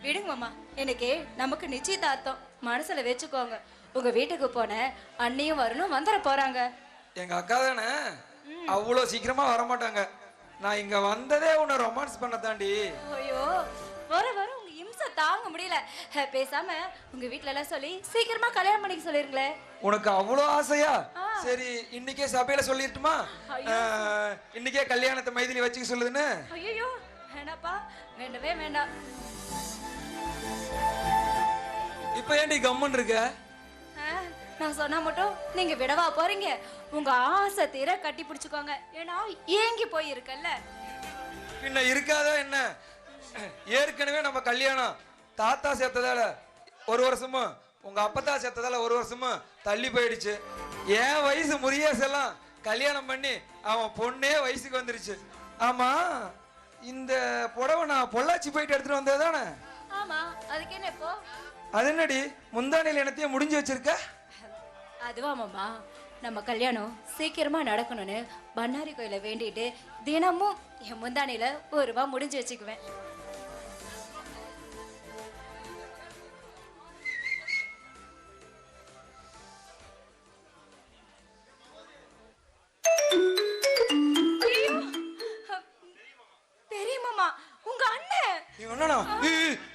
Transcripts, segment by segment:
விடுங்க மாமா. எனக்கு நமக்கு நிச்சயதார்த்தம் மனசுல வச்சுக்கோங்க. உங்க வீட்டுக்கு போன அண்ணியும் வரணும், வந்துட போறாங்க. எங்க அக்கா தானே, அவ்வளோ சீக்கிரமா வரமாட்டாங்க. நான் இங்க வந்ததே உன்னை ரொமான்ஸ் பண்ண தாண்டி. ஐயோ, வர வர உங்க இம்சை தாங்க முடியல. பேசாம உங்க வீட்ல எல்லாம் சொல்லி சீக்கிரமா கல்யாணம் பண்ணிக்க சொல்லிருங்களே. உனக்கு அவ்வளோ ஆசையா? சரி, இன்னைக்கே சபையில சொல்லிட்டுமா? இன்னைக்கே கல்யாணத்தை மைதிலி வச்சுக்க சொல்லுதுன்னு. ஐயோ வேண்டாப்பா, வேண்டவே வேண்டாம். இப்ப ஏன்டி கம்மன் இருக்க? நான் சொன்னா மட்டும் நீங்க விடவா போறீங்க? உங்க ஆசை தீர கட்டி பிடிச்சுக்கோங்க. ஏன்னா ஏங்கி போய் இருக்கல்ல. பின்ன இருக்காதா என்ன? ஏற்கனவே நம்ம கல்யாணம் தாத்தா சேர்த்ததால ஒரு வருஷமும், உங்க அப்பத்தா சேர்த்ததால ஒரு வருஷமும் தள்ளி போயிடுச்சு. என் வயசு முறியேஸ் எல்லாம் கல்யாணம் பண்ணி அவன் பொண்ணே வயசுக்கு வந்துருச்சு. ஆமா, இந்த புடவை நான் பொள்ளாச்சி போயிட்டு எடுத்துட்டு வந்தது தானே? ஆமா, அதுக்கு என்ன இப்போ? அது என்னடி முந்தானையில் என்னத்தையும் முடிஞ்சு வச்சிருக்க? அதுவா மாமா, நம்ம கல்யாணம் சீக்கிரமா நடக்கணும்னு பண்ணாரி கோயில வேண்டிட்டு தினமும் என் முந்தானையில ஒரு ரூபா முடிஞ்சு வச்சுக்குவேன். தெரியுமாமா, உங்க அண்ணன். நீ என்னடா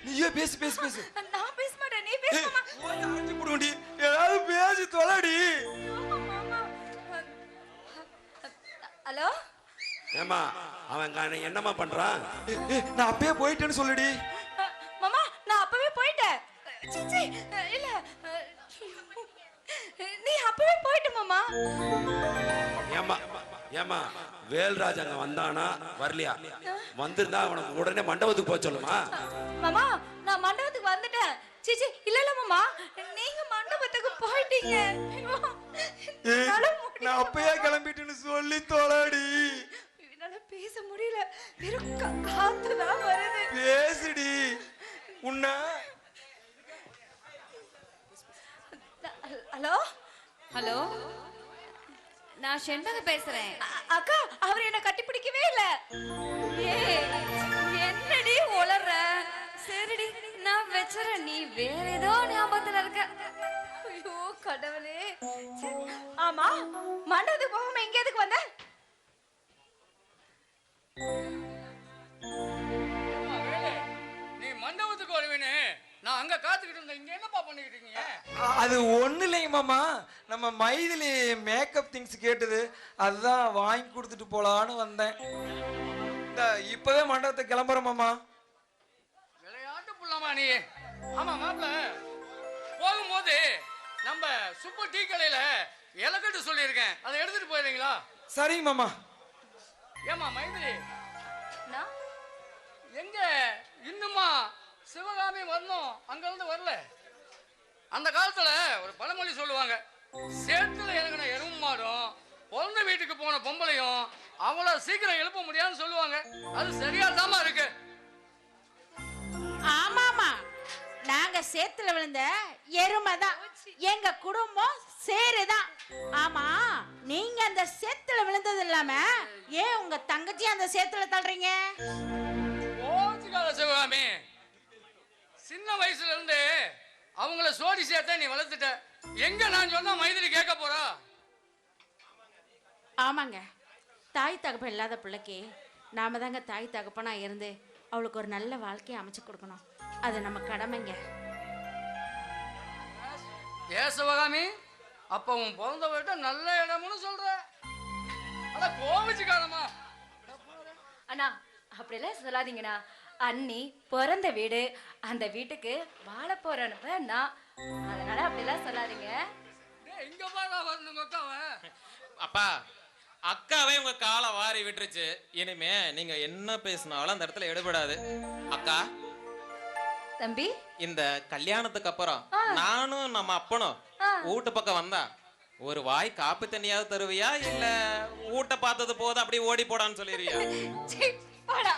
நீயே பேசு பேசு பேசு. நான் பேச மாட்டேன், நீ பேசுமா. ஆஞ்சு புடுங்கடி, ஏதாவது பேசி தொலைடி. ஹலோ ஏமா, அவன் என்னமா பண்றான்? நான் அப்பயே போயிட்டேன்னு சொல்லுடி. மாமா, நான் அப்பவே போயிட்டேன். சீ, இல்ல, நீ அப்பவே போயிட்ட மாமா. ஏமா ஏமா, வேல்ராஜ் அங்க வந்தானா வரலையா? வந்திருந்தா அவனுக்கு உடனே மண்டபத்துக்கு போக சொல்லுமா? மாமா, நான் மண்டபத்துக்கு வந்துட்டேன். சீச்சி, இல்ல இல்ல மாமா, நீங்க மண்டபத்துக்கு போயிட்டீங்க. நான் அப்பயே கிளம்பிட்டேன்னு சொல்லி தொலைடி. என்னால பேச முடியல, வெறும் காத்துதான் வருது. பேசுடி. உன்ன ஹலோ ஹலோ, நான் செண்பக பேசுறேன். அக்கா, அவர் என்ன கட்டி பிடிக்கவே இல்ல. என்னடி உளற? சரிடி, நான் வச்சுறேன், நீ வேற ஏதோ ஞாபகத்துல இருக்க. ஐயோ கடவுளே. ஆமா, மண்டபத்துக்கு போகாம எங்க எதுக்கு வந்த? நீ மண்டபத்துக்கு வருவேனே, நான் அங்க காத்துக்கிட்டு இருந்தேன். இங்க என்னப்பா பண்ணிக்கிட்டு இருக்கீங்க? அது ஒண்ணு இல்லைங்க மாமா, நம்ம மைதிலி மேக்கப் திங்ஸ் கேட்டது, அதுதான் வாங்கி கொடுத்துட்டு போலான்னு வந்தேன். இப்பவே மண்டபத்தை கிளம்புறேன் மாமா. விளையாட்டு புள்ளமா நீ. ஆமா மாப்பிள்ள, போகும்போது நம்ம சூப்பர் டீ கடையில இலக்கட்டு சொல்லியிருக்கேன், அதை எடுத்துட்டு போயிடுறீங்களா? சரிங்க மாமா. ஏமா மைதிலி, எங்க இன்னுமா சிவகாமி வரணும், அங்க இருந்து வரல? அந்த காலத்துல ஒரு பழமொழி சொல்லுவாங்க, சேத்துல இறங்கின எறும்பு மாடும் பிறந்த வீட்டுக்கு போன பொம்பளையும் அவ்வளவு சீக்கிரம் எழுப்ப முடியாதுன்னு சொல்லுவாங்க. அது சரியா தாமா இருக்கு. ஆமாமா, நாங்க சேத்துல விழுந்த எருமை தான், எங்க குடும்பம் சேருதான். ஆமா, நீங்க அந்த சேத்துல விழுந்தது இல்லாம ஏன் உங்க தங்கச்சி அந்த சேத்துல தள்ளுறீங்க? ஓச்சுக்காத சிவகாமி, சின்ன வயசுல இருந்து அவங்கள சோடி சேர்த்த நீ வளர்த்துட்ட. எங்க நான் சொன்னா மைதிலி கேட்க போறா? ஆமாங்க, தாய் தகப்பன் இல்லாத பிள்ளைக்கு நாம தாங்க தாய் தகப்பனா இருந்து அவளுக்கு ஒரு நல்ல வாழ்க்கையை அமைச்சு கொடுக்கணும். அது நம்ம கடமைங்க. ஏ சிவகாமி, அப்ப உன் பிறந்த வீட்டை நல்ல இடம்னு சொல்ற? அட கோவிச்சுக்காதமா. அண்ணா, அப்படிலாம் சொல்லாதீங்கண்ணா. அண்ணி பிறந்த வீடு, அந்த வீட்டுக்கு வாழ போறேன்னு நான், அதனால அப்படிலாம் சொல்லாதீங்க. இங்க பாடா வரணும் அக்காவை. அப்பா, அக்காவே உங்க காலை வாரி விட்டுருச்சு. இனிமே நீங்க என்ன பேசினாலும் அந்த இடத்துல எடுபடாது. அக்கா தம்பி, இந்த கல்யாணத்துக்கு அப்புறம் நானும் நம்ம அப்பனும் வீட்டு பக்கம் வந்தா ஒரு வாய் காப்பி தண்ணியாவது தருவியா, இல்ல வீட்டை பார்த்தது போது அப்படியே ஓடி போடான்னு சொல்லிடுவியா? போடா.